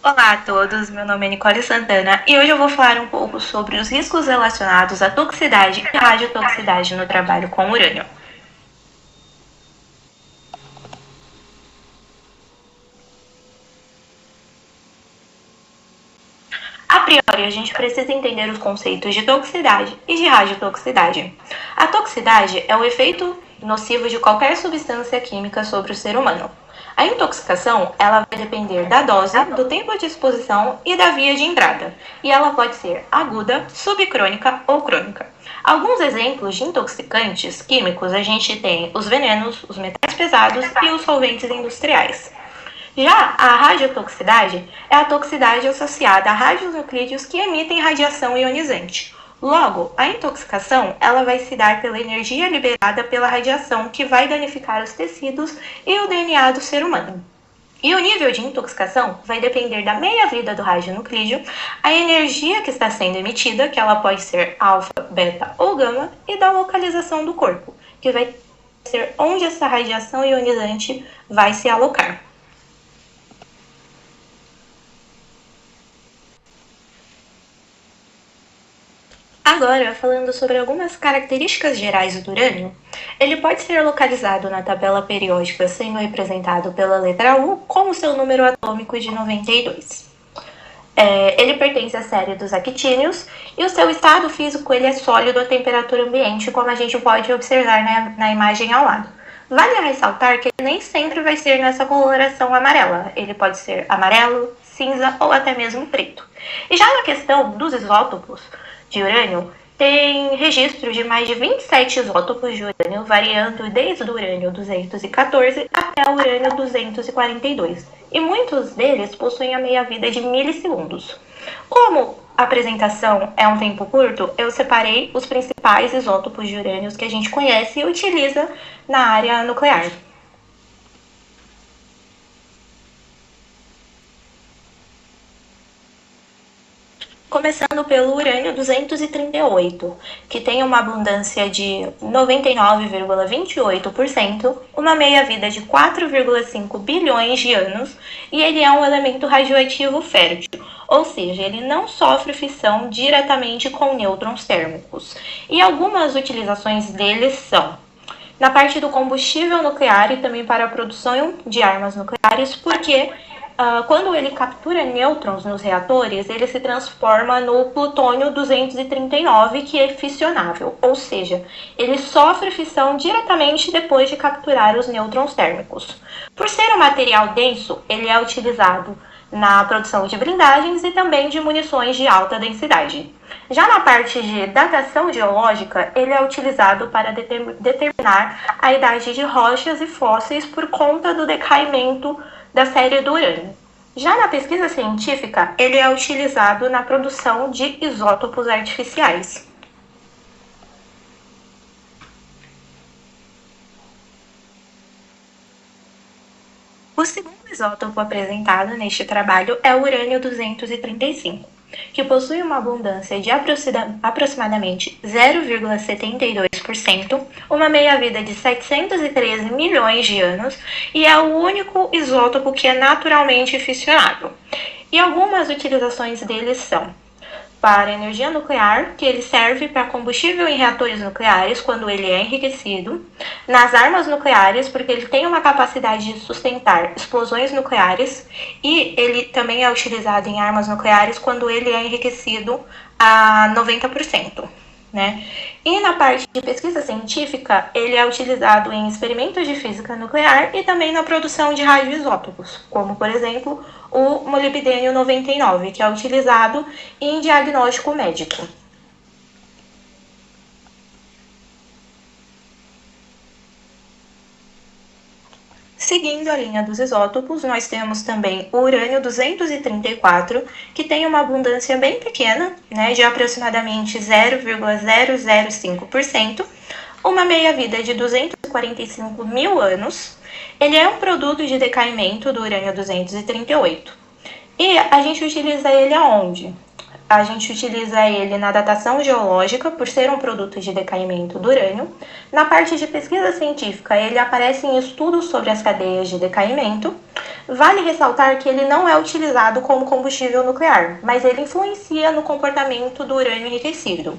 Olá a todos, meu nome é Nicole Santana e hoje eu vou falar um pouco sobre os riscos relacionados à toxicidade e radiotoxicidade no trabalho com urânio. A priori, a gente precisa entender os conceitos de toxicidade e de radiotoxicidade. A toxicidade é o efeito nocivo de qualquer substância química sobre o ser humano. A intoxicação, ela vai depender da dose, do tempo de exposição e da via de entrada, e ela pode ser aguda, subcrônica ou crônica. Alguns exemplos de intoxicantes químicos a gente tem os venenos, os metais pesados e os solventes industriais. Já a radiotoxicidade é a toxicidade associada a radionuclídeos que emitem radiação ionizante. Logo, a intoxicação ela vai se dar pela energia liberada pela radiação que vai danificar os tecidos e o DNA do ser humano. E o nível de intoxicação vai depender da meia-vida do radionuclídeo, a energia que está sendo emitida, que ela pode ser alfa, beta ou gama, e da localização do corpo, que vai ser onde essa radiação ionizante vai se alocar. Agora, falando sobre algumas características gerais do urânio, ele pode ser localizado na tabela periódica sendo representado pela letra U com o seu número atômico de 92. Ele pertence à série dos actínios e o seu estado físico ele é sólido à temperatura ambiente, como a gente pode observar na imagem ao lado. Vale ressaltar que ele nem sempre vai ser nessa coloração amarela, ele pode ser amarelo, cinza ou até mesmo preto. E já na questão dos isótopos de urânio, tem registros de mais de 27 isótopos de urânio, variando desde o urânio 214 até o urânio 242. E muitos deles possuem a meia-vida de milissegundos. Como a apresentação é um tempo curto, eu separei os principais isótopos de urânio que a gente conhece e utiliza na área nuclear. Começando pelo urânio 238, que tem uma abundância de 99,28%, uma meia-vida de 4,5 bilhões de anos, e ele é um elemento radioativo fértil, ou seja, ele não sofre fissão diretamente com nêutrons térmicos. E algumas utilizações dele são na parte do combustível nuclear e também para a produção de armas nucleares, porque quando ele captura nêutrons nos reatores, ele se transforma no plutônio 239, que é fissionável, ou seja, ele sofre fissão diretamente depois de capturar os nêutrons térmicos. Por ser um material denso, ele é utilizado na produção de blindagens e também de munições de alta densidade. Já na parte de datação geológica, ele é utilizado para determinar a idade de rochas e fósseis por conta do decaimento da série do urânio. Já na pesquisa científica, ele é utilizado na produção de isótopos artificiais. O segundo isótopo apresentado neste trabalho é o urânio 235, que possui uma abundância de aproximadamente 0,72%, uma meia-vida de 713 milhões de anos e é o único isótopo que é naturalmente fissionável. E algumas utilizações dele são para energia nuclear, que ele serve para combustível em reatores nucleares quando ele é enriquecido, nas armas nucleares, porque ele tem uma capacidade de sustentar explosões nucleares, e ele também é utilizado em armas nucleares quando ele é enriquecido a 90%. Né? E na parte de pesquisa científica, ele é utilizado em experimentos de física nuclear e também na produção de radioisótopos, como, por exemplo, o molibdênio 99, que é utilizado em diagnóstico médico. Seguindo a linha dos isótopos, nós temos também o urânio 234, que tem uma abundância bem pequena, né, de aproximadamente 0,005%, uma meia-vida de 245 mil anos. Ele é um produto de decaimento do urânio 238. E a gente utiliza ele aonde? a gente utiliza ele na datação geológica, por ser um produto de decaimento do urânio. Na parte de pesquisa científica, ele aparece em estudos sobre as cadeias de decaimento. Vale ressaltar que ele não é utilizado como combustível nuclear, mas ele influencia no comportamento do urânio enriquecido.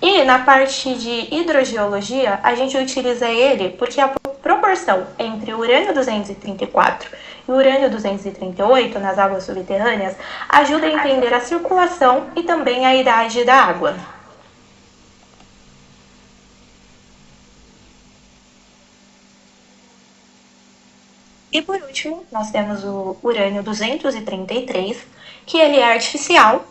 E na parte de hidrogeologia, a gente utiliza ele porque a proporção entre o urânio 234 e o urânio 238 nas águas subterrâneas ajuda a entender a circulação e também a idade da água. E por último, nós temos o urânio 233, que ele é artificial,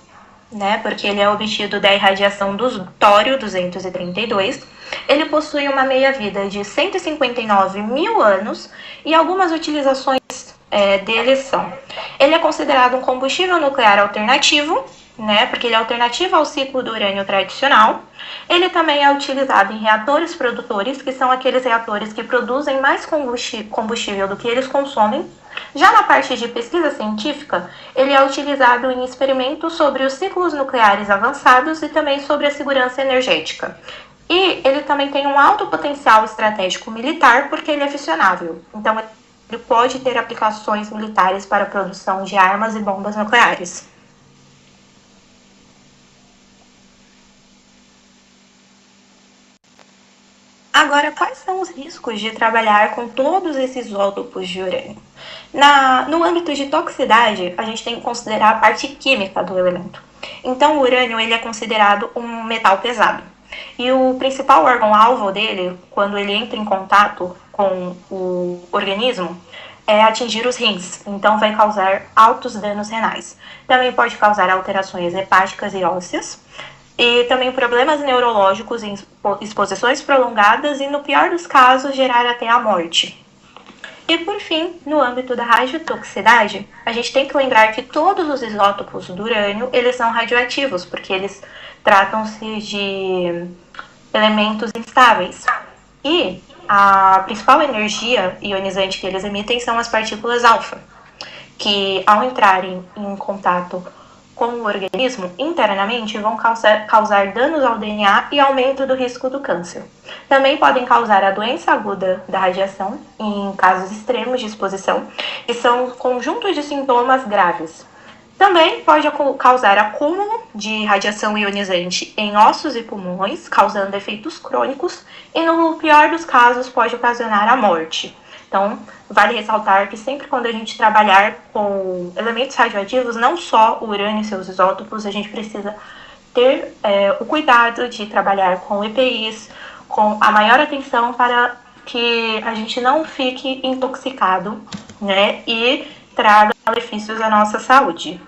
né, porque ele é obtido da irradiação do tório 232. Ele possui uma meia-vida de 159 mil anos e algumas utilizações dele são: ele é considerado um combustível nuclear alternativo, né, porque ele é alternativo ao ciclo do urânio tradicional. Ele também é utilizado em reatores produtores, que são aqueles reatores que produzem mais combustível do que eles consomem. Já na parte de pesquisa científica, ele é utilizado em experimentos sobre os ciclos nucleares avançados e também sobre a segurança energética. E ele também tem um alto potencial estratégico militar, porque ele é fissionável. Então, ele pode ter aplicações militares para a produção de armas e bombas nucleares. Agora, quais são os riscos de trabalhar com todos esses isótopos de urânio? No âmbito de toxicidade, a gente tem que considerar a parte química do elemento. Então, o urânio ele é considerado um metal pesado. E o principal órgão-alvo dele, quando ele entra em contato com o organismo, é atingir os rins. Então, vai causar altos danos renais. Também pode causar alterações hepáticas e ósseas. E também problemas neurológicos em exposições prolongadas e, no pior dos casos, gerar até a morte. E, por fim, no âmbito da radiotoxicidade, a gente tem que lembrar que todos os isótopos do urânio, eles são radioativos, porque eles tratam-se de elementos instáveis. E a principal energia ionizante que eles emitem são as partículas alfa, que, ao entrarem em contato com o organismo, internamente vão causar danos ao DNA e aumento do risco do câncer. Também podem causar a doença aguda da radiação, em casos extremos de exposição, e são conjuntos de sintomas graves. Também pode causar acúmulo de radiação ionizante em ossos e pulmões, causando efeitos crônicos, e no pior dos casos pode ocasionar a morte. Então, vale ressaltar que sempre quando a gente trabalhar com elementos radioativos, não só o urânio e seus isótopos, a gente precisa ter o cuidado de trabalhar com EPIs, com a maior atenção para que a gente não fique intoxicado, né, e traga malefícios à nossa saúde.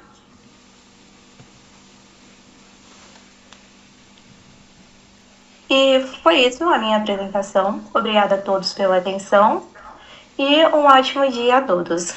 E foi isso a minha apresentação. Obrigada a todos pela atenção. E um ótimo dia a todos.